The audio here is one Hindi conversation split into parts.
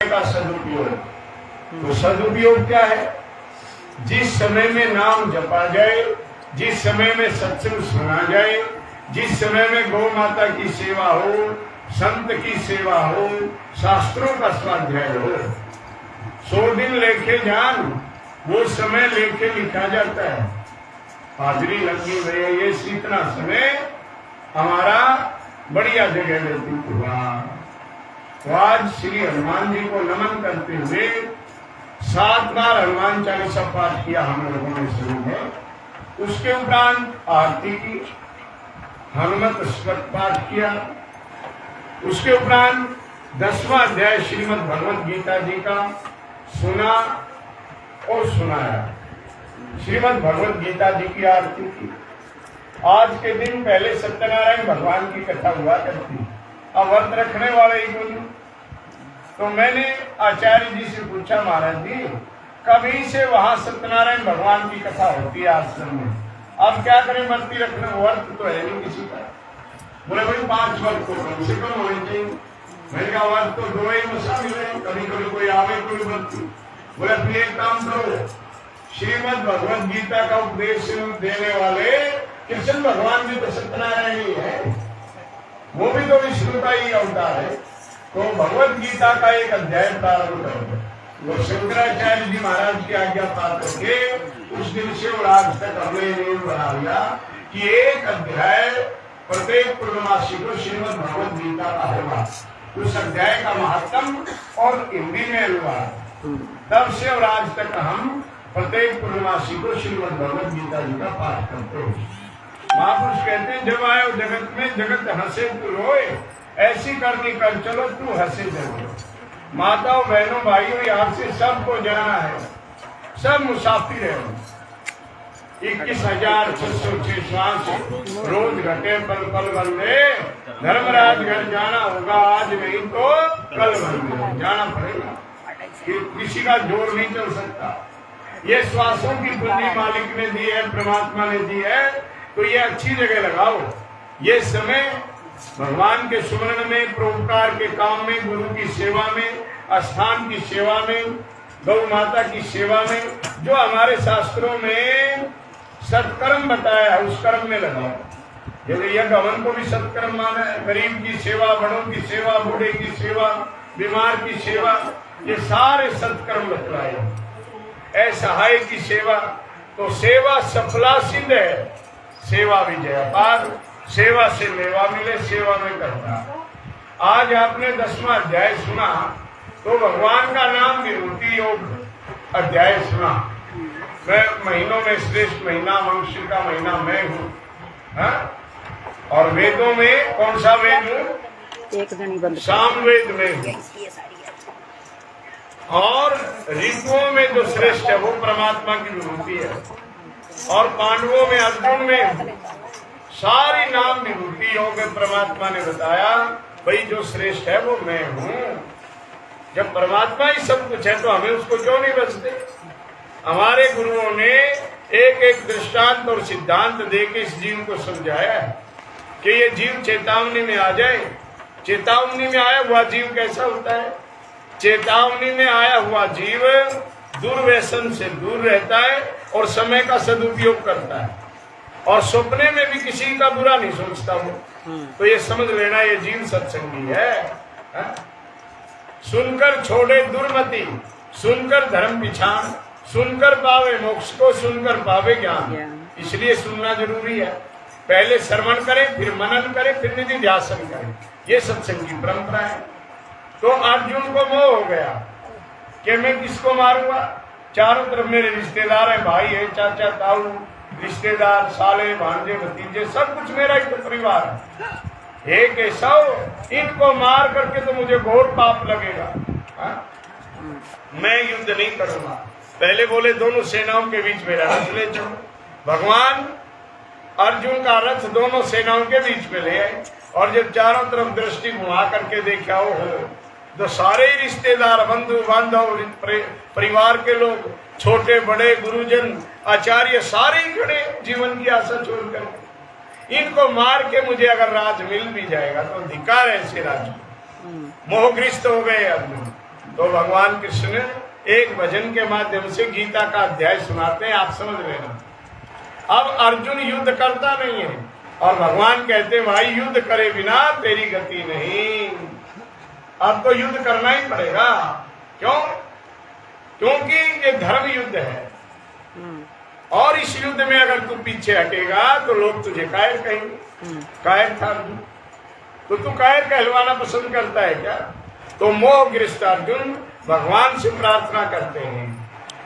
का सदुपयोग। तो सदुपयोग क्या है? जिस समय में नाम जपा जाए, जिस समय में सत्संग सुना जाए, जिस समय में गौ माता की सेवा हो, संत की सेवा हो, शास्त्रों का स्वाध्याय हो, 100 दिन लेखे जान, वो समय लेखे लिखा जाता है। हाजरी लगी हुई है, ये इतना समय हमारा बढ़िया जगह व्यतीत हुआ। तो आज श्री हनुमान जी को नमन करते हुए 7 बार हनुमान चालीसा पाठ किया हम लोगों ने शुरू में। उसके उपरांत आरती की, हनुमत स्तोत्र पाठ किया। उसके उपरांत 10वां अध्याय श्रीमद् भगवद गीता जी का सुना और सुनाया। श्रीमद् भगवद गीता जी की आरती की। आज के दिन पहले सत्यनारायण भगवान की कथा हुआ करती, अब व्रत रखने वाले ही बोले। तो मैंने आचार्य जी से पूछा, महाराज जी कभी से वहां सत्यनारायण भगवान की कथा होती है आश्रम में, अब क्या करें? व्रती रखने, व्रत तो है नहीं किसी का। बोले भाई 5 वर्त तो कम से कम होने चाहिए। मैंने कहा व्रत तो 2 ही मसा मिले, कभी कभी कोई आवे कोई व्रती। बोले फिर एक काम करो, श्रीमद् भगवद गीता का उपदेश देने वाले कृष्ण भगवान भी तो सत्यनारायण ही है, वो भी तो विष्णु का ही अवतार है। तो भगवद गीता का एक अध्याय प्रारंभ करो। तो शंकराचार्य जी महाराज की आज्ञा पात्र के उस दिन से और आज तक हमने नियम बना लिया कि एक अध्याय प्रत्येक पूर्णमासी को श्रीमद् भगवद गीता का होगा। उस अध्याय का महात्म और हिंदी में अनुवाद, तब से और आज तक हम प्रत्येक पूर्णमासी को श्रीमद् भगवद गीता जी का पाठ करते हैं। महापुरुष कहते हैं जब आए जगत में जगत हंसे तू रोए, ऐसी करनी कर चलो तू हंसे जगत। माताओं बहनों भाइयों यहाँ से सबको जाना है, सब मुसाफिर है। 21,606 श्वास रोज घटे पल पल बंदे, धर्मराज घर जाना होगा आज नहीं तो कल बंदे, जाना पड़ेगा। किसी का जोर नहीं चल सकता। ये श्वासों की बुद्धि मालिक ने दी है, परमात्मा ने दी है, तो ये अच्छी जगह लगाओ। ये समय भगवान के सुमरण में, परोपकार के काम में, गुरु की सेवा में, स्थान की सेवा में, गौ माता की सेवा में, जो हमारे शास्त्रों में सत्कर्म बताया है उस कर्म में लगाओ। जैसे यज्ञ हवन को भी सत्कर्म माना है, गरीब की सेवा, बड़ों की सेवा, बूढ़े की सेवा, बीमार की सेवा, ये सारे सत्कर्म बतलाए। असहाय की सेवा, तो सेवा सफला सिद्ध है, सेवा विजय अपार, सेवा से मेवा मिले, सेवा में करता। आज आपने 10वां अध्याय सुना तो भगवान का नाम विभूति योग अध्याय सुना। मैं महीनों में श्रेष्ठ महीना मंगशीर का महीना मैं हूँ, और वेदों में कौन सा वेद हूँ? सामवेद में हूँ। और ऋतुओं में जो श्रेष्ठ है वो परमात्मा की विभूति है, और पांडवों में अर्जुन में सारी नाम विभूति योग परमात्मा ने बताया भाई जो श्रेष्ठ है वो मैं हूँ। जब परमात्मा ही सब कुछ है तो हमें उसको क्यों नहीं बचते? हमारे गुरुओं ने एक एक दृष्टांत और सिद्धांत देके इस जीव को समझाया कि ये जीव चेतावनी में आ जाए। चेतावनी में आया हुआ जीव कैसा होता है? चेतावनी में आया हुआ जीव दुर्व्यसन से दूर रहता है और समय का सदुपयोग करता है, और सपने में भी किसी का बुरा नहीं सोचता वो। तो ये समझ लेना ये जीव सत्संगी है। सुनकर छोड़े दुर्मति, सुनकर धर्म पिछाड़, सुनकर पावे मोक्ष को, सुनकर पावे ज्ञान। इसलिए सुनना जरूरी है। पहले श्रवण करें, फिर मनन करें, फिर निधि ध्यासन करें। ये सत्संग की परंपरा है। तो अर्जुन को मोह हो गया कि मैं किसको मारूंगा? चारों तरफ मेरे रिश्तेदार हैं, भाई है, चाचा ताऊ, रिश्तेदार, साले, भांजे, भतीजे, सब कुछ मेरा ही तो परिवार है। एक ऐसा इनको मार करके तो मुझे घोर पाप लगेगा। मैं युद्ध नहीं करूंगा। पहले बोले दोनों सेनाओं के बीच मेरा रथ ले चलो। भगवान अर्जुन का रथ दोनों सेनाओं के बीच में ले आए, और जब चारों तरफ दृष्टि घुमा करके देखा हो तो सारे रिश्तेदार, बंधु बांधव, परिवार के लोग, छोटे बड़े, गुरुजन, आचार्य, सारे ही खड़े जीवन की आशा छोड़कर। इनको मार के मुझे अगर राज मिल भी जाएगा तो धिक्कार है ऐसे राज। मोहग्रस्त हो गए अर्जुन। तो भगवान कृष्ण एक भजन के माध्यम से गीता का अध्याय सुनाते हैं, आप समझ लेना। अब अर्जुन युद्ध करता नहीं है और भगवान कहते हैं भाई युद्ध करे बिना तेरी गति नहीं। अब तो युद्ध करना ही पड़ेगा। क्यों? क्योंकि ये धर्म युद्ध है और इस युद्ध में अगर तू पीछे हटेगा तो लोग तुझे कायर कहेंगे। कायर था अर्जुन, तो तू कायर कहलवाना पसंद करता है क्या? तो मोहग्रस्त अर्जुन भगवान से प्रार्थना करते हैं,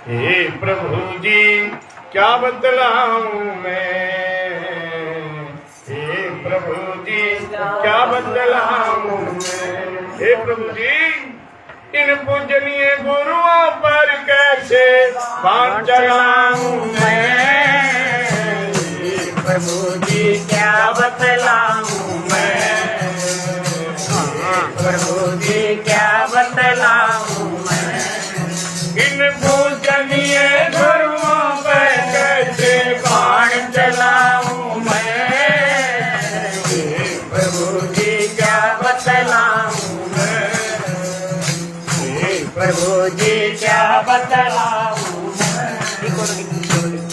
हे प्रभु जी क्या बदलाऊं मैं, हे प्रभु जी क्या बदलाऊं मैं। हे प्रभु जी इन पूजनीय गुरुओं पर कैसे बाण चलाऊं मैं, प्रभु जी क्या बतलाऊं मैं, प्रभु जी क्या बतलाऊं मैं। इन पूजनीय गुरुओं पर कैसे बाण चलाऊं मैं, प्रभु जी क्या बतलाऊं मैं, प्रभु जी क्या बतलाऊं मैं।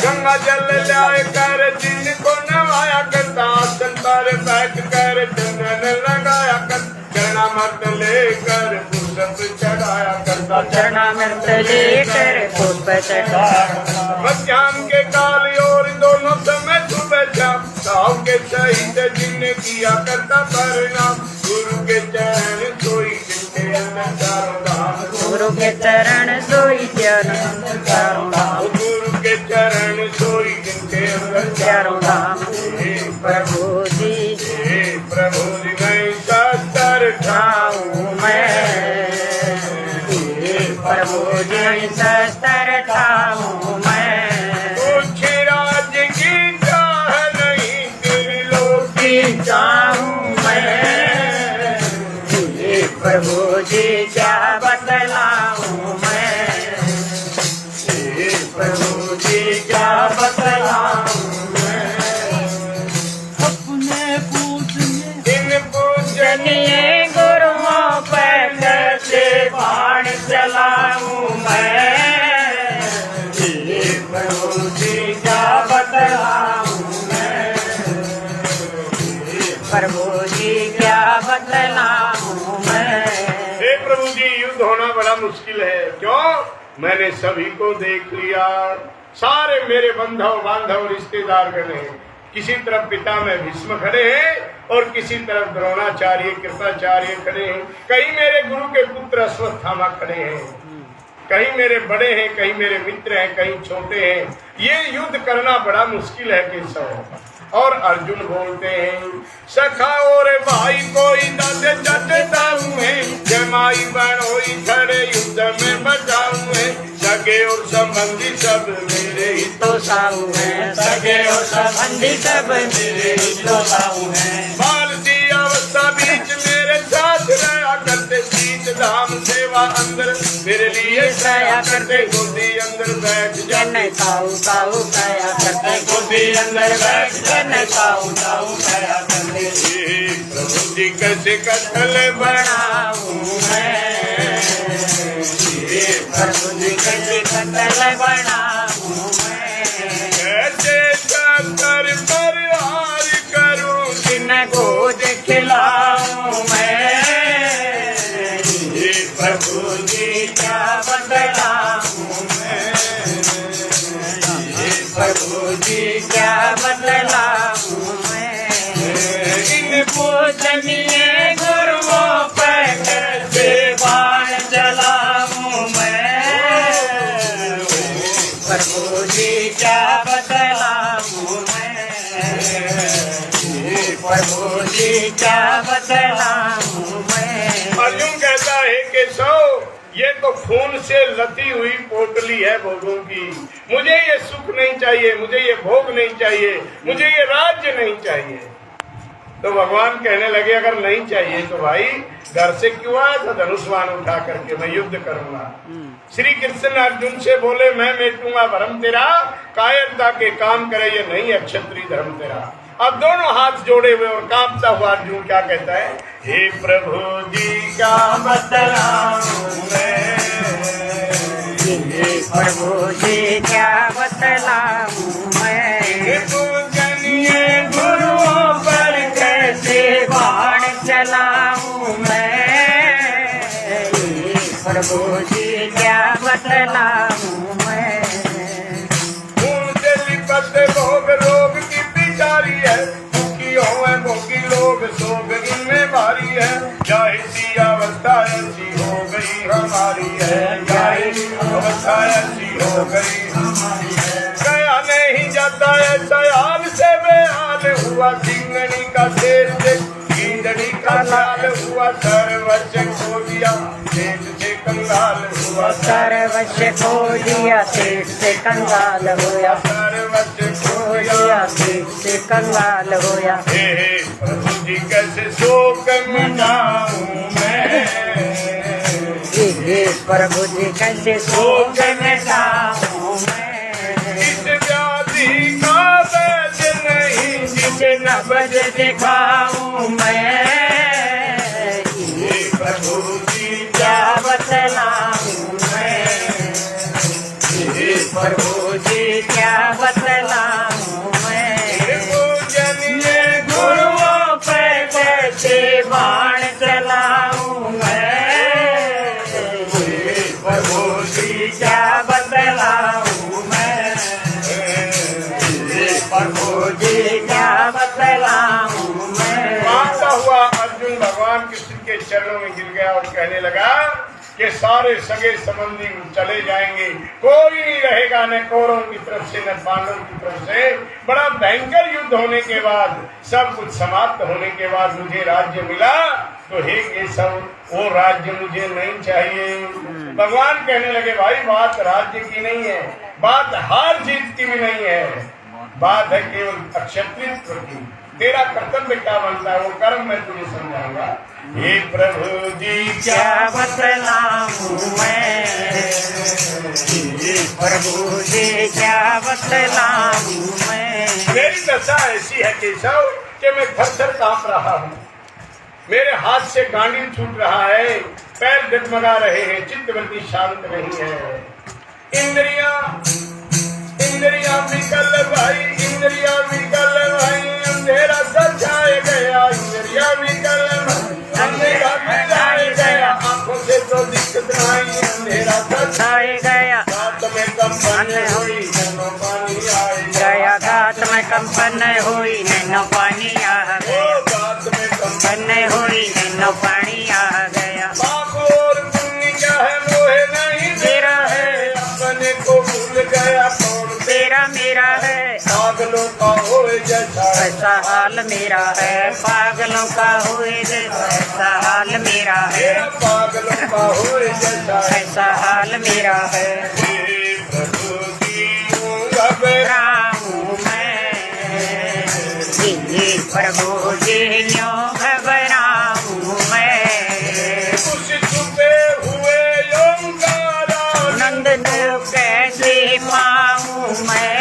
गंगा जल लाए कर जिनको नवाया करता, संतार बैठ कर चंदन लगाया कर, चरणामृत लेकर पुष्प चढ़ाया करता, चरणामृत लेकर पुष्प चढ़ाया। मध्याह्न के काल और दोनों समय सुबह शाम, साव के सहित जिन्हें किया करता परिणाम, गुरु के चरण सोई जिनके अंदर चारों धाम, गुरु के चरण सोई चारों धाम, गुरु के चरण सोई जिनके अंदर चारों धाम। प्रभु जी प्रभु जी मैं शस्त्र ठाऊं मैं, प्रभु जी शस्त्र ठाऊं मैं। कुछ राज की चाह नहीं त्रिलोक की चाहूं मैं, प्रभु जी क्या बतलाऊं मैं, प्रभु जी क्या बतलाऊं मैं। अपने पूजनीय गुरुओं पर कैसे बाण चलाऊं मैं, प्रभु जी क्या बतलाऊं मैं, प्रभु जी क्या बतलाऊं मैं। हे प्रभु जी युद्ध होना बड़ा मुश्किल है। क्यों? मैंने सभी को देख लिया, सारे मेरे बंधव बांधव रिश्तेदार गणे, किसी तरफ पिता में भीष्म खड़े हैं और किसी तरफ द्रोणाचार्य कृपाचार्य खड़े हैं, कहीं मेरे गुरु के पुत्र अश्वत्थामा खड़े हैं, कहीं मेरे बड़े हैं, कहीं मेरे मित्र हैं, कहीं छोटे हैं। ये युद्ध करना बड़ा मुश्किल है केशव। और अर्जुन बोलते हैं, सखा और भाई कोई दादे जटता हुए, जमाई बहनोई खड़े युद्ध में बचाऊं है, सगे और संबंधी सब मेरे ही तो साऊ है, सगे और संबंधी सब मेरे ही तो साऊ है। बाल की अवस्था बीच मेरे साथ रहा करते, शीत धाम सेवा अंदर मेरे लिए दया करते, गोदी अंदर बैठ जाने ताऊ ताऊ दया करते, गोदी अंदर बैठ जाने ताऊ ताऊ दया करते। प्रभु जी कैसे कथल बनाऊं मैं, प्रभु जी कैसे कथल बनाऊं मैं। कैसे शंकर पर हार करूं, जिनको खिलाऊं मैं, प्रभु जी क्या बतलाऊं मैं, प्रभु जी क्या बतलाऊं मैं। इन पूजनीय गुरुओं पर कैसे बाण चलाऊं मैं, प्रभु जी क्या बतलाऊं मैं, प्रभु जी क्या बतलाऊं मैं। अर्जुन कहता है कि सो ये तो खून से लती हुई पोटली है भोगों की, मुझे ये सुख नहीं चाहिए, मुझे ये भोग नहीं चाहिए, मुझे ये राज्य नहीं चाहिए। तो भगवान कहने लगे अगर नहीं चाहिए तो भाई घर से क्यों आया था धनुष्वान उठा करके, मैं युद्ध करूंगा। श्री कृष्ण अर्जुन से बोले मैं मेटूंगा भरम तेरा, कायरता के काम करे ये नहीं है क्षत्रिय धर्म तेरा। अब दोनों हाथ जोड़े हुए और कांपता हुआ अर्जुन क्या कहता है, हे प्रभु जी क्या बतलाऊं मैं, हे प्रभु जी क्या बतलाऊं मैं, पूजनीय गुरुओं पर कैसे बाण चलाऊं मैं, हे प्रभु जी क्या बतलाऊं मैं, लिपट भोग रोग की बिचारी है, दुखी हो भोगी लोग सोग इनमें भारी है, जाहि सी अवस्था ऐसी हो गई हमारी है, जाहि अवस्था ऐसी हो गई हमारी है, गया नहीं जाता है सयाल से बेहाल हुआ, सिंगनी का शेर से गिंदड़ी का लाल हुआ, सर्वस्व खो दिया शेष से कंगाल हुआ, सर्वस्व खो दिया सेठ से कंगाल होया, सर्वस्व खो दिया। दिया सेठ से कंगाल होया, हे प्रभु जी कैसे शोक मनाऊं मैं, हे प्रभु जी कैसे शोक मिटाऊं मैं, इस व्याधि का वैद्य नहीं जिसे न नबज दिखाऊं मैं, हे प्रभु जी क्या बतलाऊं मैं, हे प्रभु जी क्या बतलाऊं मैं, पूजनीय गुरुओं पे कैसे बाण चलाऊं मैं, प्रभु जी क्या बतलाऊं मैं, प्रभु जी क्या बतलाऊं मैं, मानता हुआ अर्जुन भगवान कृष्ण के चरणों में गिर गया और कहने लगा कि सारे सगे संबंधी चले जाएंगे, कोई नहीं रहेगा, न कौरवों की तरफ से न पांडवों की तरफ से। बड़ा भयंकर युद्ध होने के बाद, सब कुछ समाप्त होने के बाद मुझे राज्य मिला, तो हे ये सब वो राज्य मुझे नहीं चाहिए। भगवान कहने लगे भाई बात राज्य की नहीं है, बात हार जीत की भी नहीं है, बात है केवल अक्षत्रित्व की। तेरा कर्तव्य क्या बनता है वो कर्म मैं तुझे समझाऊंगा। हे प्रभु जी क्या बतलाऊं मैं, प्रभु जी क्या बतलाऊं मैं, मेरी दशा ऐसी है केशव कि मैं थर-थर कांप रहा हूँ, मेरे हाथ से गांडी छूट रहा है, पैर डगमगा रहे हैं, चित्तवृत्ति शांत नहीं है। इंद्रिया विकल भाई, इंद्रिया विकल भाई, अंधेरा सजाए गया, इंद्रिया विकल भाई, अंधेरा सजाए गया, आंखों से तो दिक्कत नहीं, अंधेरा सजाए गया, रात में कंपन हुई, नैनो पानी आए गया घाट में कंपन हुई, नैनो पानी आ गया, रात में कंपन कंपन हुई, नैनो पानी आ गया, पाप और पुण्य क्या है मोहे नहीं तेरा है, अपने को भूल गया कौन, तेरा मेरा है, पागलों का होए जैसा ऐसा हाल मेरा है, पागलों का हुए जैसा ऐसा हाल मेरा है, मेरा पागलों का होए जैसा ऐसा हाल मेरा है, हे प्रभु जी घबरा रामू मैं, हे प्रभु जी यूं घबराऊं मैं, उस छुपे हुए ओंकारा नंद को कैसे पाऊं मैं,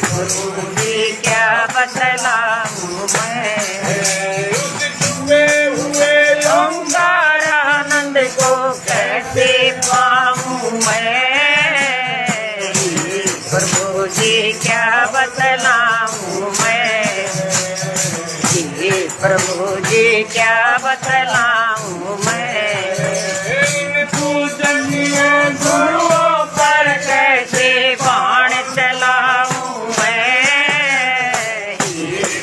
प्रभु जी क्या बतलाऊं मैं, उस छुपे हुए ओंकारानंद को कैसे पाऊं मैं, प्रभु जी क्या बतलाऊं मैं, प्रभु जी क्या बतलाऊं मैं, पूजनीय गुरुओं पर कैसे बाण चलाऊं मैं,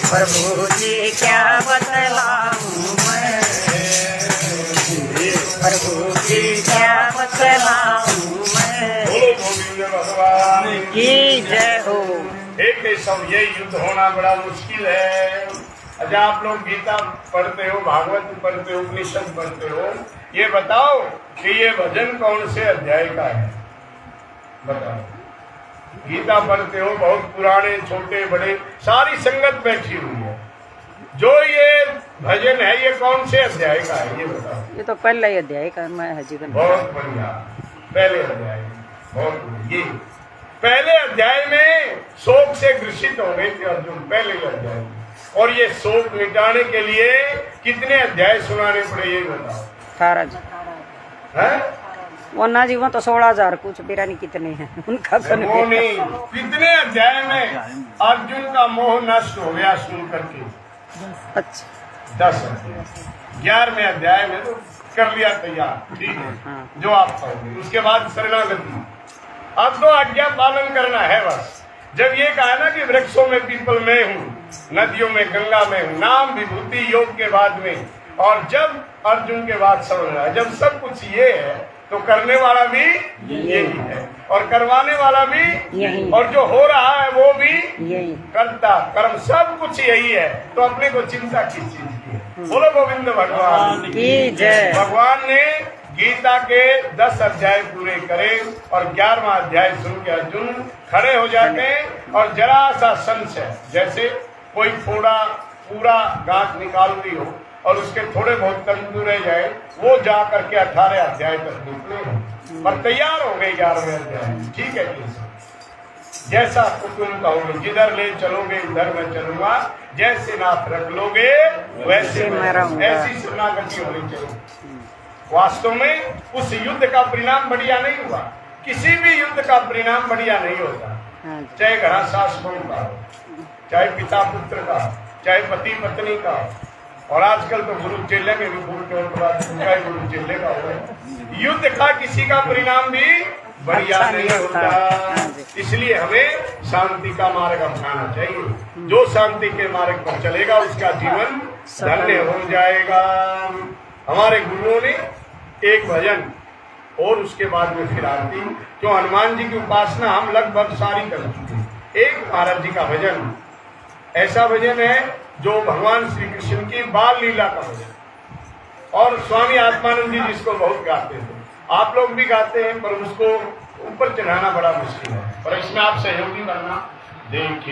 प्रभु जी क्या बतलाऊं मैं, प्रभु जी क्या बतलाऊं मैं, बोलो गोविंद भगवान की जय हो। एक केशव ये युद्ध होना बड़ा मुश्किल है। अच्छा आप लोग गीता पढ़ते हो, भागवत पढ़ते हो, उपनिषद पढ़ते हो, ये बताओ कि ये भजन कौन से अध्याय का है? बताओ। गीता पढ़ते हो, बहुत पुराने छोटे बड़े सारी संगत बैठी हुई है, जो ये भजन है ये कौन से अध्याय का है ये बताओ। ये तो पहला ही अध्याय का मैं हजी बहुत बढ़िया, पहले अध्याय बहुत बढ़िया। ये पहले अध्याय में शोक से ग्रसित हो गए थे अर्जुन, पहले अध्याय में। और ये शोक मिटाने के लिए कितने अध्याय सुनाने पड़े ये बताओ। 18 जी हैं? वन्ना जी वो तो 16,000 कुछ पता नहीं कितने हैं उनका सुन वो नहीं, कितने अध्याय में अर्जुन का मोह नष्ट हो गया सुन करके। अच्छा 10 अध्याय, 11वें अध्याय में तो कर लिया तैयार, ठीक है जो आप कहोगे। उसके बाद शरणागति, अब तो आज्ञा पालन करना है बस। जब ये कहा ना कि वृक्षों में पीपल में हूँ, नदियों में गंगा में हूँ, नाम विभूति योग के बाद में, और जब अर्जुन के बाद समझ रहा है जब सब कुछ ये है तो करने वाला भी यही है और करवाने वाला भी यही, और जो हो रहा है वो भी यही कर्ता कर्म सब कुछ यही है, तो अपने को चिंता किस चीज की है। बोलो गोविंद भगवान की जय। भगवान ने गीता के 10 अध्याय पूरे करे और 11वां अध्याय सुन के अर्जुन खड़े हो जाते हैं और जरा सा संशय, जैसे कोई थोड़ा पूरा गांठ निकाल दी हो और उसके थोड़े बहुत तंतु रह जाए, वो जा करके 18 अध्याय तक निकले और तैयार हो गए 11वें अध्याय। ठीक है जी, जैसा तुम कहोगे, जिधर ले चलोगे उधर मैं चलूंगा, जैसे नाथ रख लोगे वैसे मैं रहूंगा। ऐसी शरणागति होनी चाहिए। वास्तव में उस युद्ध का परिणाम बढ़िया नहीं हुआ, किसी भी युद्ध का परिणाम बढ़िया नहीं होता, चाहे घना सास बहू का हो, चाहे पिता पुत्र का, चाहे पति पत्नी का, और आजकल तो गुरु चेले में भी चाहे गुरु चेले का हो, युद्ध का किसी का परिणाम भी बढ़िया अच्छा नहीं नहीं होता। इसलिए हमें शांति का मार्ग अपनाना चाहिए। जो शांति के मार्ग पर चलेगा उसका जीवन धन्य हो जाएगा। हमारे गुरुओं ने एक भजन और उसके बाद में फिर आरती, जो हनुमान जी की उपासना हम लगभग सारी कर चुके। एक महाराज जी का भजन ऐसा भजन है जो भगवान श्री कृष्ण की बाल लीला का भजन, और स्वामी आत्मानंद जी जिसको बहुत गाते थे, आप लोग भी गाते हैं, पर उसको ऊपर चढ़ाना बड़ा मुश्किल है, पर इसमें आप सहयोगी बनना। देखिए